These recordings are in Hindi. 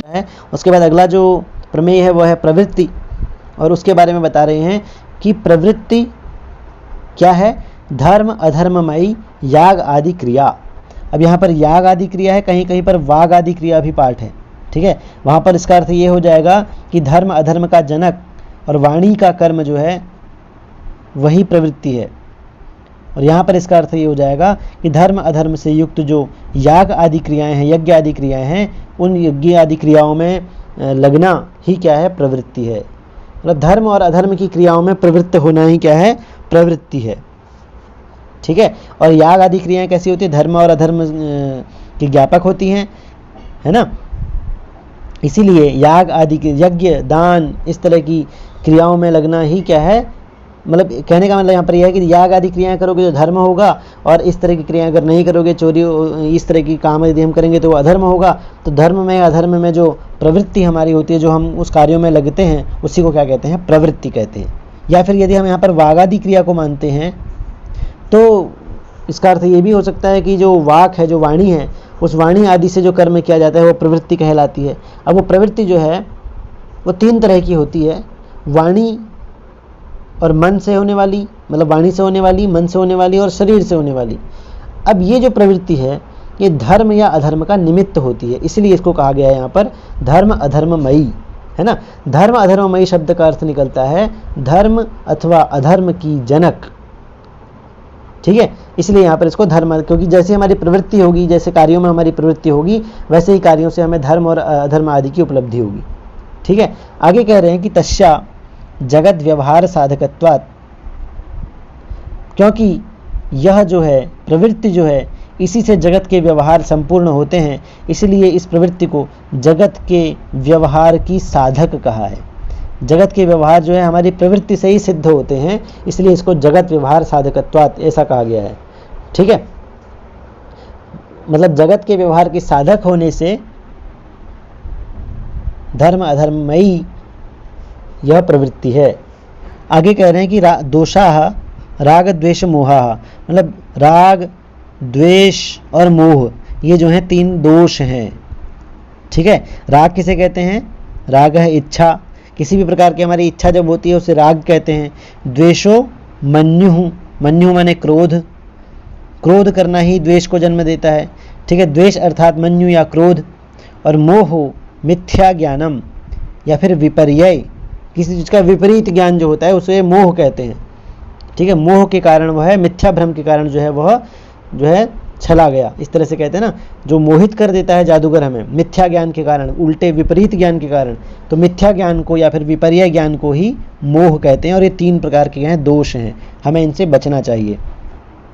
है। उसके बाद अगला जो प्रमेय है वो है प्रवृत्ति, और उसके बारे में बता रहे हैं कि प्रवृत्ति क्या है, धर्म अधर्ममयी याग आदि क्रिया। अब यहाँ पर याग आदि क्रिया है, कहीं कहीं पर वाग आदि क्रिया भी पाठ है, ठीक है। वहाँ पर इसका अर्थ ये हो जाएगा कि धर्म अधर्म का जनक और वाणी का कर्म जो है वही प्रवृत्ति है। और यहाँ पर इसका अर्थ ये हो जाएगा कि धर्म अधर्म से युक्त जो याग आदि क्रियाएं हैं, यज्ञ आदि क्रियाएं हैं, उन यज्ञ आदि क्रियाओं में लगना ही क्या है, प्रवृत्ति है। मतलब धर्म और अधर्म की क्रियाओं में प्रवृत्त होना ही क्या है, प्रवृत्ति है, ठीक है। और याग आदि क्रियाएं कैसी होती है, धर्म और अधर्म की ज्ञापक होती हैं, है ना। इसीलिए याग आदि के यज्ञ दान इस तरह की क्रियाओं में लगना ही क्या है, मतलब कहने का मतलब यहाँ पर यह है कि याग आदि क्रियाएं करोगे तो धर्म होगा, और इस तरह की क्रियाएं अगर नहीं करोगे, चोरी इस तरह की काम यदि हम करेंगे तो वो अधर्म होगा। तो धर्म में अधर्म में जो प्रवृत्ति हमारी होती है, जो हम उस कार्यों में लगते हैं, उसी को क्या कहते हैं, प्रवृत्ति कहते हैं। या फिर यदि हम यहाँ पर वाग आदि क्रिया को मानते हैं तो इसका अर्थ ये भी हो सकता है कि जो वाक है, जो वाणी है, उस वाणी आदि से जो कर्म किया जाता है वो प्रवृत्ति कहलाती है। अब वो प्रवृत्ति जो है वो 3 तरह की होती है, वाणी और मन से होने वाली, मतलब वाणी से होने वाली, मन से होने वाली और शरीर से होने वाली। अब ये जो प्रवृत्ति है ये धर्म या अधर्म का निमित्त होती है, इसलिए इसको कहा गया है यहाँ पर धर्म अधर्ममयी, है ना। धर्म अधर्ममयी शब्द का अर्थ निकलता है धर्म अथवा अधर्म की जनक, ठीक है। इसलिए यहाँ पर इसको धर्म, क्योंकि जैसे हमारी प्रवृत्ति होगी, जैसे कार्यों में हमारी प्रवृत्ति होगी, वैसे ही कार्यों से हमें धर्म और अधर्म आदि की उपलब्धि होगी, ठीक है। आगे कह रहे हैं कि तस्या जगत व्यवहार साधकत्वात्, क्योंकि यह जो है प्रवृत्ति जो है इसी से जगत के व्यवहार संपूर्ण होते हैं, इसलिए इस प्रवृत्ति को जगत के व्यवहार की साधक कहा है। जगत के व्यवहार जो है हमारी प्रवृत्ति से ही सिद्ध होते हैं, इसलिए इसको जगत व्यवहार साधकत्वात् ऐसा कहा गया है, ठीक है। मतलब जगत के व्यवहार की साधक होने से धर्म अधर्ममयी यह प्रवृत्ति है। आगे कह रहे हैं कि दोषाः राग द्वेष मोहाः, मतलब राग द्वेष और मोह ये जो हैं 3 दोष हैं, ठीक है। राग किसे कहते हैं, राग है इच्छा, किसी भी प्रकार की हमारी इच्छा जब होती है उसे राग कहते हैं। द्वेषो मन्युः, मन्यु माने क्रोध, क्रोध करना ही द्वेष को जन्म देता है, ठीक है। द्वेष अर्थात मन्यु या क्रोध। और मोह मिथ्या ज्ञानम या फिर विपर्यय, किसी चीज़ का विपरीत ज्ञान जो होता है उसे मोह कहते हैं, ठीक है। मोह के कारण वह है, मिथ्या भ्रम के कारण जो है वह जो है छला गया, इस तरह से कहते हैं ना, जो मोहित कर देता है जादूगर हमें मिथ्या ज्ञान के कारण, उल्टे विपरीत ज्ञान के कारण, तो मिथ्या ज्ञान को या फिर विपर्यय ज्ञान को ही मोह कहते हैं। और ये 3 प्रकार के हैं दोष हैं, हमें इनसे बचना चाहिए।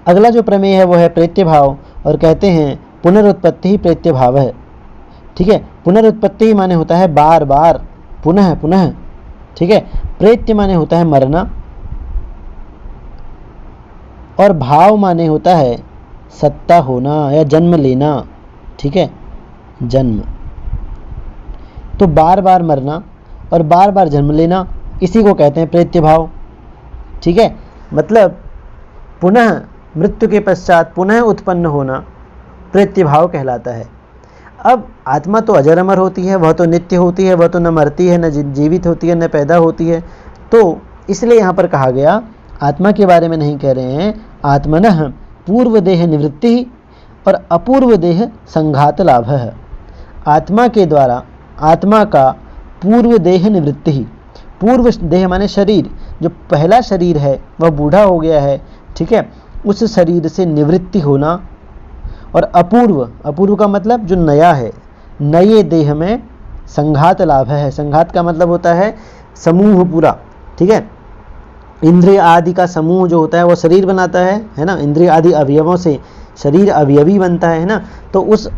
अगला जो प्रमेय है वो है प्रेत्यभाव, और कहते हैं पुनरुत्पत्ति ही प्रेत्यभाव है, ठीक है। पुनरुत्पत्ति माने होता है बार बार, पुनः पुनः, ठीक है। प्रेत्य माने होता है मरना, और भाव माने होता है सत्ता होना या जन्म लेना, ठीक है, जन्म। तो बार बार मरना और बार बार जन्म लेना, इसी को कहते हैं प्रेत्यभाव, ठीक है। मतलब पुनः मृत्यु के पश्चात पुनः उत्पन्न होना प्रेत्यभाव कहलाता है। अब आत्मा तो अजर अमर होती है, वह तो नित्य होती है, वह तो न मरती है, न जीवित होती है, न पैदा होती है। तो इसलिए यहाँ पर कहा गया आत्मा के बारे में नहीं कह रहे हैं, आत्मनः पूर्व देह निवृत्ति और अपूर्व देह संघात लाभ है। आत्मा के द्वारा आत्मा का पूर्व देह निवृत्ति ही, पूर्व देह माने शरीर, जो पहला शरीर है वह बूढ़ा हो गया है, ठीक है, उस शरीर से निवृत्ति होना। और अपूर्व, अपूर्व का मतलब जो नया है, नए देह में संघात लाभ है। संघात का मतलब होता है समूह पूरा, ठीक है। इंद्रिय आदि का समूह जो होता है वो शरीर बनाता है ना, इंद्रिय आदि अवयवों से शरीर अवयवी बनता है ना। तो उस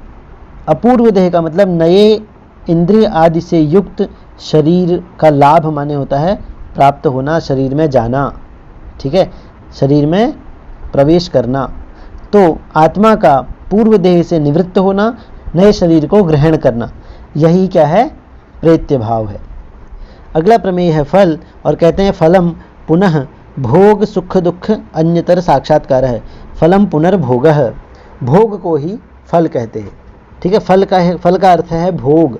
अपूर्व देह का मतलब नए इंद्रिय आदि से युक्त शरीर का लाभ माने होता है प्राप्त होना, शरीर में जाना, ठीक है, शरीर में प्रवेश करना। तो आत्मा का पूर्व देह से निवृत्त होना, नए शरीर को ग्रहण करना, यही क्या है, प्रेत्य भाव है। अगला प्रमेय है फल, और कहते हैं फलम पुनः भोग सुख दुख अन्यतर साक्षात्कार है। फलम पुनर्भोगः, भोग को ही फल कहते हैं, ठीक है। फल का अर्थ है भोग,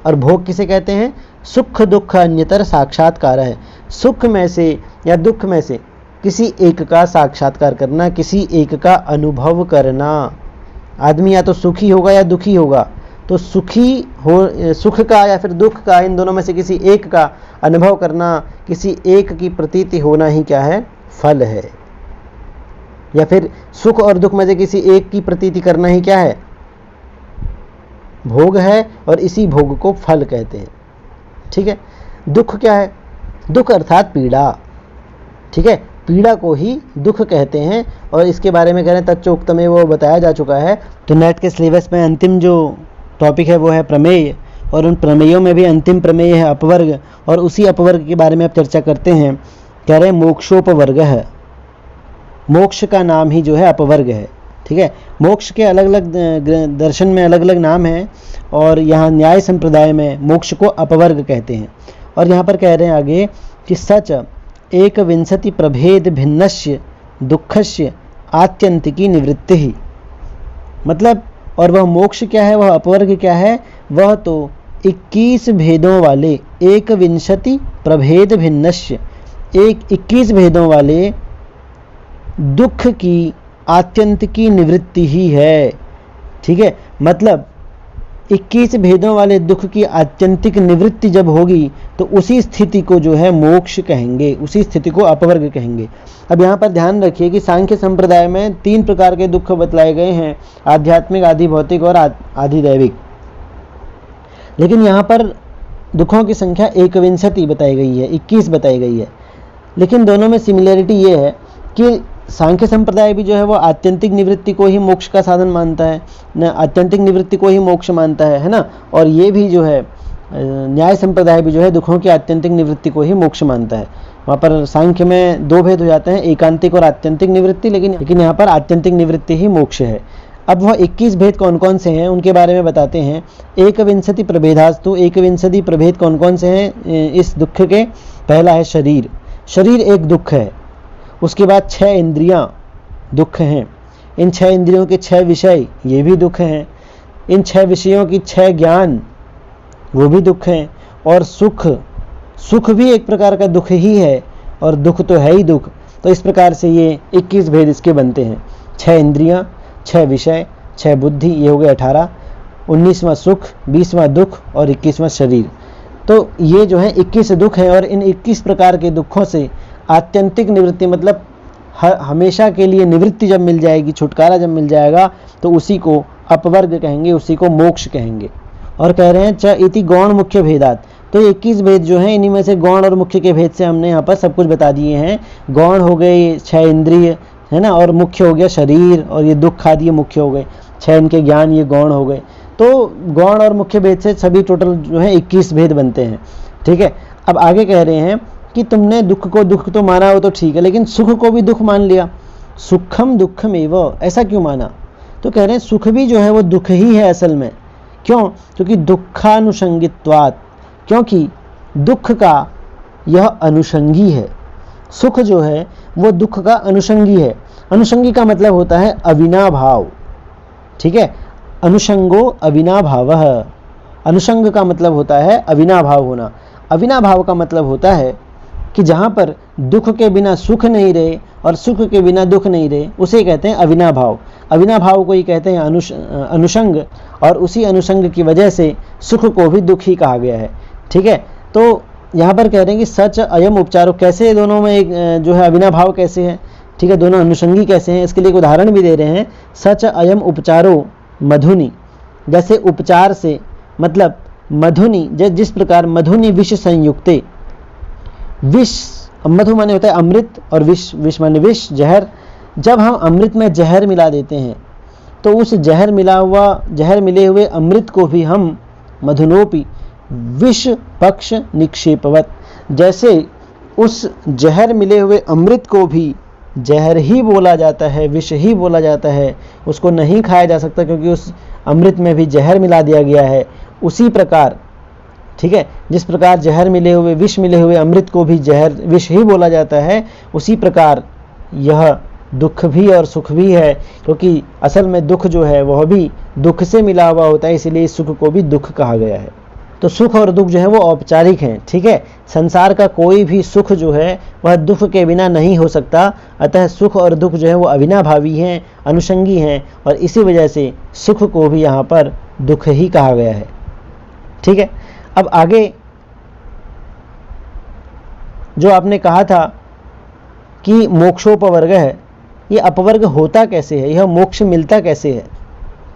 और भोग किसे कहते हैं? सुख दुख अन्यतर साक्षात्कार है। सुख में से या दुख में से किसी एक का साक्षात्कार करना, किसी एक का अनुभव करना। आदमी या तो सुखी होगा या दुखी होगा, तो सुखी हो, सुख का या फिर दुख का, इन दोनों में से किसी एक का अनुभव करना, किसी एक की प्रतीति होना ही क्या है? फल है। या फिर सुख और दुख में से किसी एक की प्रतीति करना ही क्या है? भोग है, और इसी भोग को फल कहते हैं। ठीक है। दुख क्या है? दुख अर्थात पीड़ा। ठीक है, पीड़ा को ही दुख कहते हैं, और इसके बारे में कह रहे हैं तच्चोक्त में वो बताया जा चुका है। तो नेट के सिलेबस में अंतिम जो टॉपिक है वो है प्रमेय, और उन प्रमेयों में भी अंतिम प्रमेय है अपवर्ग, और उसी अपवर्ग के बारे में आप चर्चा करते हैं। कह रहे हैं मोक्षोपवर्ग है, मोक्ष का नाम ही जो है अपवर्ग है। ठीक है, मोक्ष के अलग अलग दर्शन में अलग अलग नाम हैं, और यहाँ न्याय संप्रदाय में मोक्ष को अपवर्ग कहते हैं। और यहाँ पर कह रहे हैं आगे कि सच एक विंशति प्रभेद भिन्नस्य दुखस्य आत्यंतिकी निवृत्ति ही, मतलब, और वह मोक्ष क्या है, वह अपवर्ग क्या है? वह तो 21 भेदों वाले, एक विंशति प्रभेद भिन्नस्य, 21 भेदों वाले दुख की आत्यंतिकी निवृत्ति ही है। ठीक है, मतलब 21 भेदों वाले दुख की आत्यंतिक निवृत्ति जब होगी तो उसी स्थिति को जो है मोक्ष कहेंगे, उसी स्थिति को अपवर्ग कहेंगे। अब यहाँ पर ध्यान रखिए कि सांख्य संप्रदाय में 3 प्रकार के दुख बतलाए गए हैं, आध्यात्मिक, आधि भौतिक और आधि दैविक। लेकिन यहाँ पर दुखों की संख्या 21 बताई गई है, 21 बताई गई है। लेकिन दोनों में सिमिलरिटी ये है कि सांख्य संप्रदाय भी जो है वो आत्यंतिक निवृत्ति को ही मोक्ष का साधन मानता है, न आत्यंतिक निवृत्ति को ही मोक्ष मानता है ना। और ये भी जो है न्याय संप्रदाय भी जो है दुखों की आत्यंतिक निवृत्ति को ही मोक्ष मानता है। वहाँ पर सांख्य में 2 भेद हो जाते हैं, एकांतिक और आत्यंतिक निवृत्ति, लेकिन यहाँ पर आत्यंतिक निवृत्ति ही मोक्ष है। अब वह 21 भेद कौन कौन से हैं उनके बारे में बताते हैं। 21 प्रभेदास्तु, 21 प्रभेद कौन कौन से हैं इस दुख के? पहला है शरीर, शरीर एक दुख है। उसके बाद 6 इंद्रियां दुख हैं, इन 6 इंद्रियों के 6 विषय ये भी दुख हैं, इन 6 विषयों की 6 ज्ञान वो भी दुख हैं, और सुख, सुख भी एक प्रकार का दुख ही है, और दुख तो है ही दुख। तो इस प्रकार से ये 21 भेद इसके बनते हैं। 6 इंद्रियां, 6 विषय, 6 बुद्धि, ये हो गए 18, 19वां सुख, 20वां दुख और 21वां शरीर। तो ये जो है 21 दुख हैं, और इन 21 प्रकार के दुखों से आत्यंतिक निवृत्ति, मतलब हमेशा के लिए निवृत्ति जब मिल जाएगी, छुटकारा जब मिल जाएगा, तो उसी को अपवर्ग कहेंगे, उसी को मोक्ष कहेंगे। और कह रहे हैं च इति गौण मुख्य भेदात, तो 21 भेद जो हैं इन्हीं में से गौण और मुख्य के भेद से हमने यहाँ पर सब कुछ बता दिए हैं। गौण हो गए 6 इंद्रिय, है ना, और मुख्य हो गया शरीर, और ये दुख आदि ये मुख्य हो गए, 6 इनके ज्ञान ये गौण हो गए। तो गौण और मुख्य भेद से सभी टोटल जो है 21 भेद बनते हैं। ठीक है, अब आगे कह रहे हैं कि तुमने दुख को दुख तो माना हो तो ठीक है, लेकिन सुख को भी दुख मान लिया, सुखम दुखम एवं, ऐसा क्यों माना? तो कह रहे हैं सुख भी जो है वो दुख ही है असल में। क्यों? क्योंकि दुखानुषंगित्वात्, क्योंकि दुख का यह अनुषंगी है। सुख जो है वो दुख का अनुषंगी है। अनुषंगी का मतलब होता है अविनाभाव। ठीक है, अनुषंगो अविनाभावः, अनुषंग का मतलब होता है अविनाभाव होना। अविनाभाव का मतलब होता है कि जहाँ पर दुख के बिना सुख नहीं रहे और सुख के बिना दुख नहीं रहे, उसे कहते हैं अविनाभाव। अविनाभाव को ही कहते हैं अनुषंग, और उसी अनुषंग की वजह से सुख को भी दुख ही कहा गया है। ठीक है, तो यहाँ पर कह रहे हैं कि सच अयम उपचारो, कैसे दोनों में एक जो है अविनाभाव कैसे है? ठीक है, दोनों अनुषंगी कैसे हैं? इसके लिए एक उदाहरण भी दे रहे हैं। सच अयम उपचारो मधुनि, जैसे उपचार से, मतलब मधुनि, जिस प्रकार मधुनि विष संयुक्ते, विष, मधु माने होता है अमृत, और विष माने विष, जहर। जब हम अमृत में जहर मिला देते हैं तो उस जहर मिले हुए अमृत को भी हम मधुनोपि विष पक्ष निक्षेपवत, जैसे उस जहर मिले हुए अमृत को भी जहर ही बोला जाता है, विष ही बोला जाता है, उसको नहीं खाया जा सकता क्योंकि उस अमृत में भी जहर मिला दिया गया है। उसी प्रकार, ठीक है, जिस प्रकार जहर मिले हुए, विष मिले हुए अमृत को भी जहर, विष ही बोला जाता है, उसी प्रकार यह दुख भी और सुख भी है, क्योंकि असल में दुख जो है वह भी दुख से मिला हुआ होता है, इसलिए इस सुख को भी दुख कहा गया है। तो सुख और दुख जो है वो औपचारिक हैं, ठीक है। संसार का कोई भी सुख जो है वह दुख के बिना नहीं हो सकता, अतः सुख और दुख जो है वो अविनाभावी हैं, अनुषंगी हैं, और इसी वजह से सुख को भी यहाँ पर दुख ही कहा गया है, ठीक है। अब आगे जो आपने कहा था कि मोक्षोपवर्ग है, ये अपवर्ग होता कैसे है, यह मोक्ष मिलता कैसे है,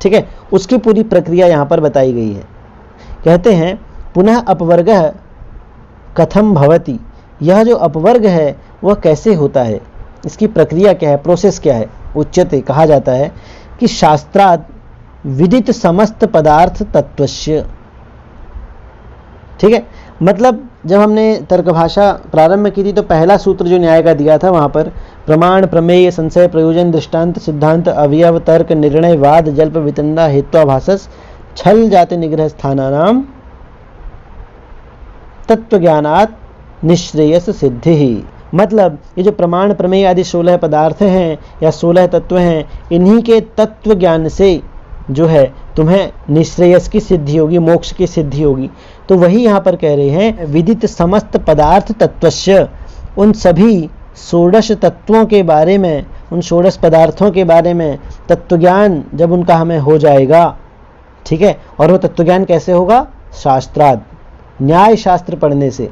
ठीक है, उसकी पूरी प्रक्रिया यहाँ पर बताई गई है। कहते हैं पुनः अपवर्ग कथम भवति, यह जो अपवर्ग है वह कैसे होता है, इसकी प्रक्रिया क्या है, प्रोसेस क्या है। उच्यते, कहा जाता है कि शास्त्रात् विदित समस्त पदार्थ तत्वस्य, ठीक है। मतलब जब हमने तर्क भाषा प्रारंभ में की थी तो पहला सूत्र जो न्याय का दिया था वहाँ पर प्रमाण, प्रमेय, संशय, प्रयोजन, दृष्टांत, सिद्धांत, अवयव, तर्क, निर्णय, वाद, जल्प, वितंडा, हेत्वाभासस, छल, जाति, निग्रह, स्थानानाम तत्वज्ञानात् निश्रेयस सिद्धि। मतलब ये जो प्रमाण, प्रमेय आदि 16 पदार्थ हैं या 16 तत्व हैं, इन्हीं के तत्व ज्ञान से जो है तुम्हें निश्रेयस की सिद्धि होगी, मोक्ष की सिद्धि होगी। तो वही यहाँ पर कह रहे हैं विदित समस्त पदार्थ तत्वस्य, उन सभी 16 तत्वों के बारे में, उन 16 पदार्थों के बारे में तत्वज्ञान जब उनका हमें हो जाएगा, ठीक है। और वो तत्वज्ञान कैसे होगा, शास्त्राद, न्याय शास्त्र पढ़ने से,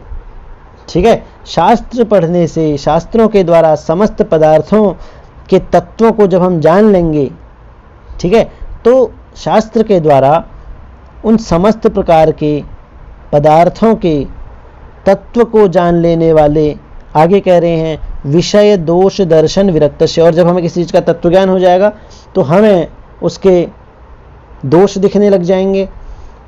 ठीक है। शास्त्र पढ़ने से, शास्त्रों के द्वारा समस्त पदार्थों के तत्वों को जब हम जान लेंगे, ठीक है, तो शास्त्र के द्वारा उन समस्त प्रकार के पदार्थों के तत्व को जान लेने वाले, आगे कह रहे हैं विषय दोष दर्शन विरक्तस्य, और जब हमें किसी चीज़ का तत्वज्ञान हो जाएगा तो हमें उसके दोष दिखने लग जाएंगे,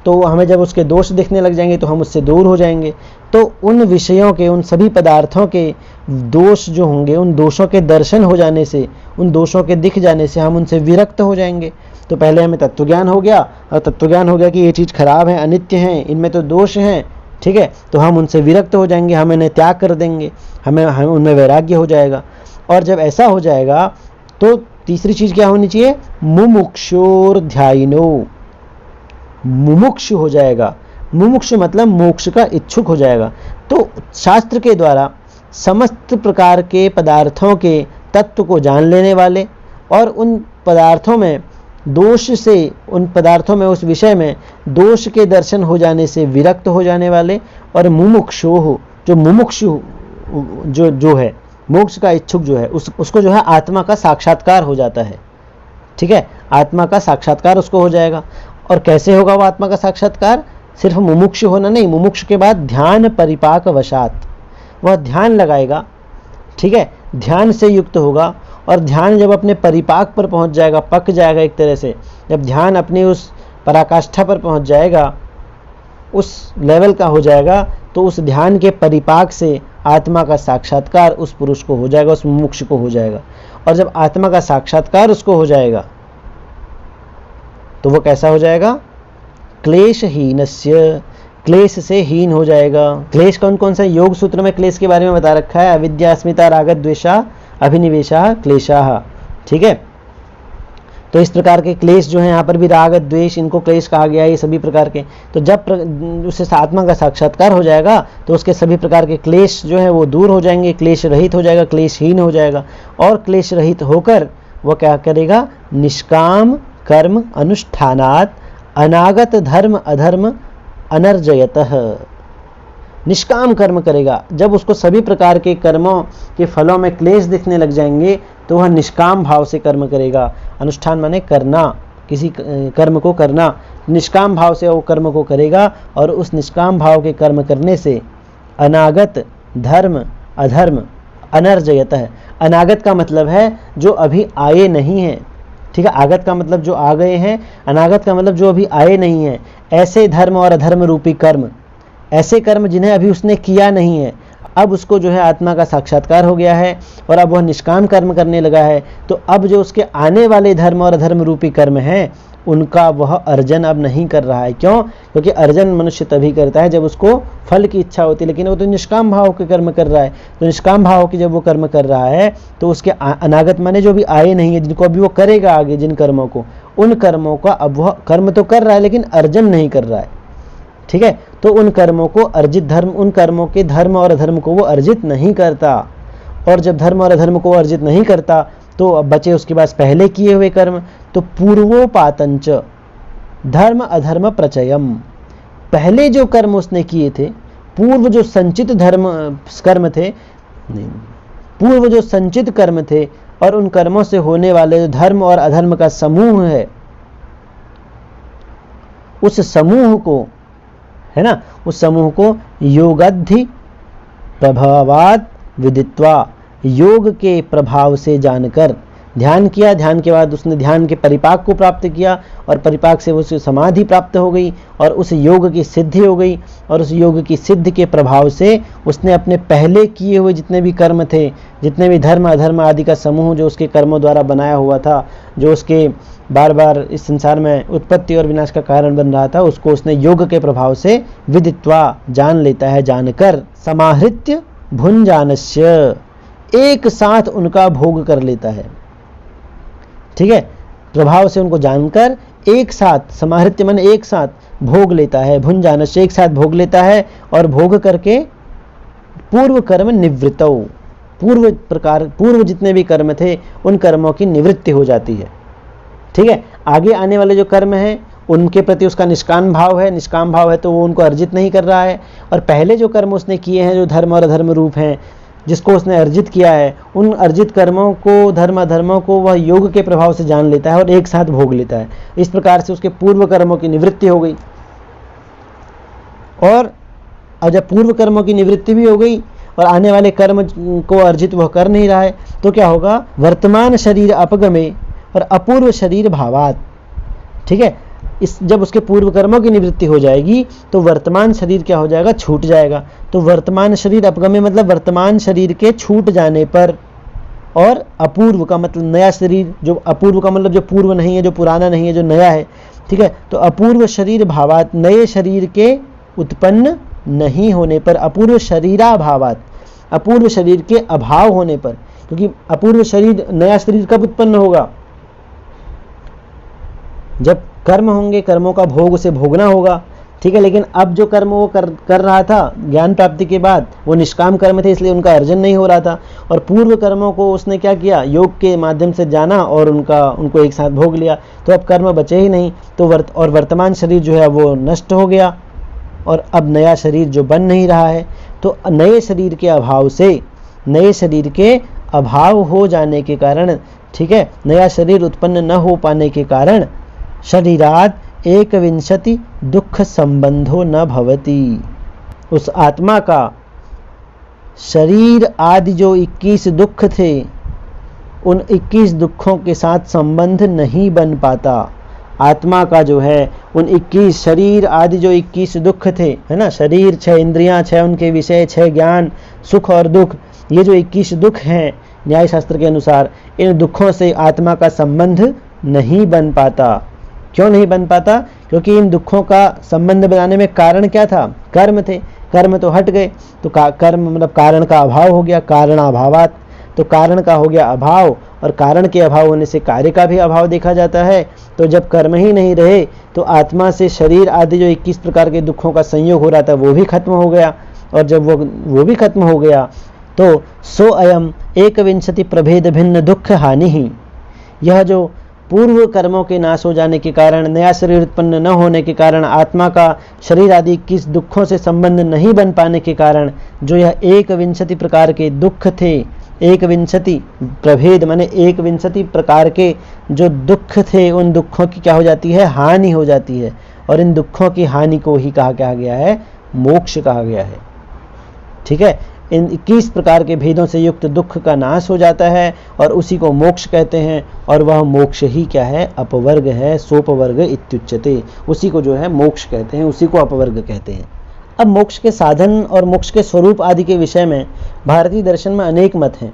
तो हमें जब उसके दोष दिखने लग जाएंगे तो हम उससे दूर हो जाएंगे। तो उन विषयों के, उन सभी पदार्थों के दोष जो होंगे, उन दोषों के दर्शन हो जाने से, उन दोषों के दिख जाने से हम उनसे विरक्त हो जाएंगे। तो पहले हमें तत्वज्ञान हो गया, और तत्वज्ञान हो गया कि ये चीज़ खराब है, अनित्य है, इनमें तो दोष हैं, ठीक है, तो हम उनसे विरक्त हो जाएंगे, हम इन्हें त्याग कर देंगे, हमें उनमें वैराग्य हो जाएगा। और जब ऐसा हो जाएगा तो तीसरी चीज़ क्या होनी चाहिए, मुमुक्षुर्ध्यायिनो, मुमुक्षु हो जाएगा। मुमुक्षु मतलब मोक्ष का इच्छुक हो जाएगा। तो शास्त्र के द्वारा समस्त प्रकार के पदार्थों के तत्व को जान लेने वाले, और उन पदार्थों में दोष से, उन पदार्थों में, उस विषय में दोष के दर्शन हो जाने से विरक्त हो जाने वाले, और मुमुक्षु हो, जो मुमुक्षु जो है, मोक्ष का इच्छुक जो है, उसको जो है आत्मा का साक्षात्कार हो जाता है, ठीक है, आत्मा का साक्षात्कार उसको हो जाएगा। और कैसे होगा वो आत्मा का साक्षात्कार, सिर्फ मुमुक्षु होना नहीं, मुमुक्षु के बाद ध्यान परिपाक वशात, वह ध्यान लगाएगा, ठीक है, ध्यान से युक्त होगा, और ध्यान जब अपने परिपाक पर पहुंच जाएगा, पक जाएगा एक तरह से, जब ध्यान अपनी उस पराकाष्ठा पर पहुंच जाएगा, उस लेवल का हो जाएगा, तो उस ध्यान के परिपाक से आत्मा का साक्षात्कार उस पुरुष को हो जाएगा, उस मुमुक्षु को हो जाएगा। और जब आत्मा का साक्षात्कार उसको हो जाएगा तो वो कैसा हो जाएगा, क्लेशहीनस्य, क्लेश से हीन हो जाएगा। क्लेश कौन कौन सा, योग सूत्र में क्लेश के बारे में बता रखा है, अविद्या, अस्मिता, राग, द्वेषा, अभिनिवेशा, क्लेशाः, ठीक है। तो इस प्रकार के क्लेश जो है, यहाँ पर भी राग द्वेष, इनको क्लेश कहा गया है, ये सभी प्रकार के। तो जब उससे आत्मा का साक्षात्कार हो जाएगा तो उसके सभी प्रकार के क्लेश जो है वो दूर हो जाएंगे, क्लेश रहित हो जाएगा, क्लेशहीन हो जाएगा। और क्लेश रहित होकर वह क्या करेगा, निष्काम कर्म अनुष्ठानात् अनागत धर्म अधर्म अनर्जयतः, निष्काम कर्म करेगा। जब उसको सभी प्रकार के कर्मों के फलों में क्लेश दिखने लग जाएंगे तो वह निष्काम भाव से कर्म करेगा। अनुष्ठान माने करना, किसी कर्म को करना, निष्काम भाव से वो कर्म को करेगा, और उस निष्काम भाव के कर्म करने से अनागत धर्म अधर्म अनर्जयतः, अनागत का मतलब है जो अभी आए नहीं हैं, ठीक है, आगत का मतलब जो आ गए हैं, अनागत का मतलब जो अभी आए नहीं हैं। ऐसे धर्म और अधर्म रूपी कर्म, ऐसे कर्म जिन्हें अभी उसने किया नहीं है, अब उसको जो है आत्मा का साक्षात्कार हो गया है और अब वह निष्काम कर्म करने लगा है। तो अब जो उसके आने वाले धर्म और अधर्म रूपी कर्म हैं उनका वह अर्जन अब नहीं कर रहा है। क्यों? क्योंकि अर्जन मनुष्य तभी करता है जब उसको फल की इच्छा होती है, लेकिन वो तो निष्काम भाव के कर्म कर रहा है। तो निष्काम भाव की जब वो कर्म कर रहा है तो उसके अनागत माने जो भी आए नहीं है, जिनको अभी वो करेगा आगे, जिन कर्मों को, उन कर्मों का अब वह कर्म तो कर रहा है लेकिन अर्जन नहीं कर रहा है। ठीक है। तो उन कर्मों को अर्जित धर्म, उन कर्मों के धर्म और अधर्म को वो अर्जित नहीं करता। और जब धर्म और अधर्म को अर्जित नहीं करता तो अब बचे उसके पास पहले किए हुए कर्म। तो पूर्वोपातंच धर्म अधर्म प्रचयम, पहले जो कर्म उसने किए थे, पूर्व जो संचित कर्म थे, पूर्व जो संचित कर्म थे और उन कर्मों से होने वाले जो धर्म और अधर्म का समूह है, उस समूह को, है ना, उस समूह को योगाद्धि प्रभावात विदित्वा, योग के प्रभाव से जानकर ध्यान किया। ध्यान के बाद उसने ध्यान के परिपाक को प्राप्त किया और परिपाक से उसे समाधि प्राप्त हो गई और उस योग की सिद्धि हो गई। और उस योग की सिद्धि के प्रभाव से उसने अपने पहले किए हुए जितने भी कर्म थे, जितने भी धर्म अधर्म आदि का समूह जो उसके कर्मों द्वारा बनाया हुआ था, जो उसके बार बार इस संसार में उत्पत्ति और विनाश का कारण बन रहा था, उसको उसने योग के प्रभाव से विदित्वा जान लेता है, जानकर समाहृत्य भुंजानस्य, एक साथ उनका भोग कर लेता है। ठीक है, प्रभाव से उनको जानकर एक साथ, समाहृत्य मन एक साथ भोग लेता है, भुंजानस्य एक साथ भोग लेता है और भोग करके पूर्व कर्म निवृत्तौ, पूर्व जितने भी कर्म थे उन कर्मों की निवृत्ति हो जाती है। ठीक है, आगे आने वाले जो कर्म हैं उनके प्रति उसका निष्काम भाव है, निष्काम भाव है तो वो उनको अर्जित नहीं कर रहा है। और पहले जो कर्म उसने किए हैं जो धर्म और अधर्म रूप हैं, जिसको उसने अर्जित किया है, उन अर्जित कर्मों को, धर्म अधर्मों को वह योग के प्रभाव से जान लेता है और एक साथ भोग लेता है। इस प्रकार से उसके पूर्व कर्मों की निवृत्ति हो गई। और अब जब पूर्व कर्मों की निवृत्ति भी हो गई और आने वाले कर्म को अर्जित वह कर नहीं रहा है, तो क्या होगा, वर्तमान शरीर अपगमे और अपूर्व शरीर भावात। ठीक है, जब उसके पूर्व कर्मों की निवृत्ति हो जाएगी तो वर्तमान शरीर क्या हो जाएगा, छूट जाएगा। तो वर्तमान शरीर अपगम्य मतलब वर्तमान शरीर के छूट जाने पर, और अपूर्व का मतलब नया शरीर, जो अपूर्व का मतलब जो पूर्व नहीं है, जो पुराना नहीं है, जो नया है। ठीक है, तो अपूर्व शरीर भावात, नए शरीर के उत्पन्न नहीं होने पर, अपूर्व शरीराभावात, अपूर्व शरीर के अभाव होने पर, क्योंकि अपूर्व शरीर, नया शरीर कब उत्पन्न होगा, जब कर्म होंगे, कर्मों का भोग उसे भोगना होगा। ठीक है, लेकिन अब जो कर्म वो कर रहा था ज्ञान प्राप्ति के बाद, वो निष्काम कर्म थे, इसलिए उनका अर्जन नहीं हो रहा था। और पूर्व कर्मों को उसने क्या किया, योग के माध्यम से जाना और उनको एक साथ भोग लिया, तो अब कर्म बचे ही नहीं। तो वर्तमान शरीर जो है वो नष्ट हो गया और अब नया शरीर जो बन नहीं रहा है। तो नए शरीर के अभाव से, नए शरीर के अभाव हो जाने के कारण, ठीक है, नया शरीर उत्पन्न न हो पाने के कारण शरीरात एकविंशति दुख संबंधो न भवति, उस आत्मा का शरीर आदि जो 21 दुख थे, उन 21 दुखों के साथ संबंध नहीं बन पाता। आत्मा का जो है उन 21 शरीर आदि जो 21 दुख थे, है ना, शरीर 6 इंद्रियां 6 उनके विषय 6 ज्ञान सुख और दुख, ये जो 21 दुख हैं न्याय शास्त्र के अनुसार, इन दुखों से आत्मा का संबंध नहीं बन पाता। क्यों नहीं बन पाता, क्योंकि इन दुखों का संबंध बनाने में कारण क्या था, कर्म थे, कर्म तो हट गए। तो कर्म मतलब कारण का अभाव हो गया, कारणाभावात, तो कारण का हो गया अभाव और कारण के अभाव होने से कार्य का भी अभाव देखा जाता है। तो जब कर्म ही नहीं रहे तो आत्मा से शरीर आदि जो 21 प्रकार के दुखों का संयोग हो रहा था वो भी खत्म हो गया। और जब वो भी खत्म हो गया तो सो अयम एकविंशति प्रभेद भिन्न दुख हानि ही, यह जो पूर्व कर्मों के नाश हो जाने के कारण, नया शरीर उत्पन्न न होने के कारण, आत्मा का शरीर आदि 21 दुखों से संबंध नहीं बन पाने के कारण, जो यह 21 प्रकार के दुख थे, 21 प्रभेद माने 21 प्रकार के जो दुख थे, उन दुखों की क्या हो जाती है, हानि हो जाती है। और इन दुखों की हानि को ही कहा गया है मोक्ष कहा गया है। ठीक है, इन 21 प्रकार के भेदों से युक्त दुख का नाश हो जाता है और उसी को मोक्ष कहते हैं। और वह मोक्ष ही क्या है, अपवर्ग है, सोपवर्ग इत्युच्यते, उसी को जो है मोक्ष कहते हैं, उसी को अपवर्ग कहते हैं। अब मोक्ष के साधन और मोक्ष के स्वरूप आदि के विषय में भारतीय दर्शन में अनेक मत हैं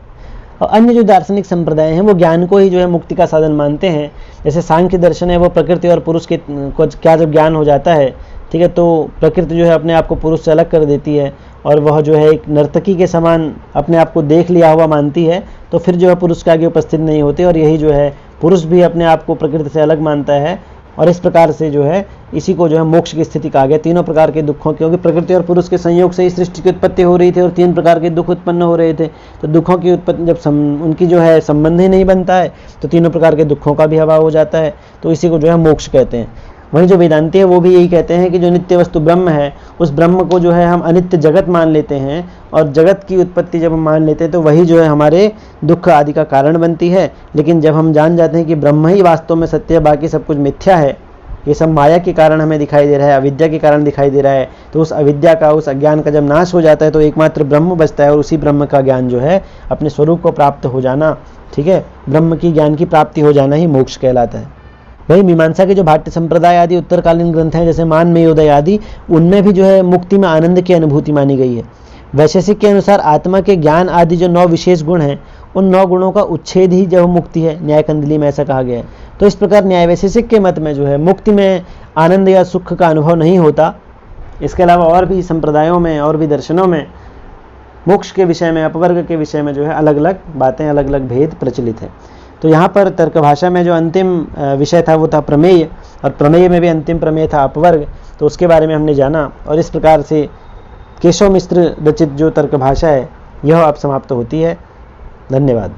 और अन्य जो दार्शनिक संप्रदाय हैं वो ज्ञान को ही जो है मुक्ति का साधन मानते हैं। जैसे सांख्य दर्शन है, वो प्रकृति और पुरुष के क्या जब ज्ञान हो जाता है, ठीक है, तो प्रकृति जो है अपने आप को पुरुष से अलग कर देती है और वह जो है एक नर्तकी के समान अपने आप को देख लिया हुआ मानती है, तो फिर जो है पुरुष के आगे उपस्थित नहीं होते। और यही जो है पुरुष भी अपने आप को प्रकृति से अलग मानता है और इस प्रकार से जो है इसी को जो है मोक्ष की स्थिति कहा गया। तीनों प्रकार के दुखों, क्योंकि प्रकृति और पुरुष के संयोग से ही सृष्टि की उत्पत्ति हो रही थी और 3 प्रकार के दुख उत्पन्न हो रहे थे। तो दुखों की उत्पत्ति जब उनकी जो है संबंध ही नहीं बनता है तो तीनों प्रकार के दुखों का भी अभाव हो जाता है, तो इसी को जो है मोक्ष कहते हैं। वहीं जो वेदांती है वो भी यही कहते हैं कि जो नित्य वस्तु ब्रह्म है उस ब्रह्म को जो है हम अनित्य जगत मान लेते हैं, और जगत की उत्पत्ति जब हम मान लेते हैं तो वही जो है हमारे दुख आदि का कारण बनती है। लेकिन जब हम जान जाते हैं कि ब्रह्म ही वास्तव में सत्य है, बाकी सब कुछ मिथ्या है, ये सब माया के कारण हमें दिखाई दे रहा है, अविद्या के कारण दिखाई दे रहा है, तो उस अविद्या का, उस अज्ञान का जब नाश हो जाता है तो एकमात्र ब्रह्म बचता है, और उसी ब्रह्म का ज्ञान जो है अपने स्वरूप को प्राप्त हो जाना, ठीक है, ब्रह्म की ज्ञान की प्राप्ति हो जाना ही मोक्ष कहलाता है। वही मीमांसा के जो भाट्य संप्रदाय आदि उत्तरकालीन ग्रंथ हैं जैसे मानमेयोदय आदि, उनमें भी जो है मुक्ति में आनंद की अनुभूति मानी गई है। वैशेषिक के अनुसार आत्मा के ज्ञान आदि जो 9 विशेष गुण हैं, उन 9 गुणों का उच्छेद ही जो मुक्ति है, न्याय कंदली में ऐसा कहा गया है। तो इस प्रकार न्याय वैशेषिक के मत में जो है मुक्ति में आनंद या सुख का अनुभव नहीं होता। इसके अलावा और भी संप्रदायों में और भी दर्शनों में मोक्ष के विषय में, अपवर्ग के विषय में जो है अलग अलग बातें, अलग अलग भेद प्रचलित है। तो यहाँ पर तर्क भाषा में जो अंतिम विषय था वो था प्रमेय, और प्रमेय में भी अंतिम प्रमेय था अपवर्ग। तो उसके बारे में हमने जाना, और इस प्रकार से केशव मिश्र रचित जो तर्क भाषा है यह अब समाप्त होती है। धन्यवाद।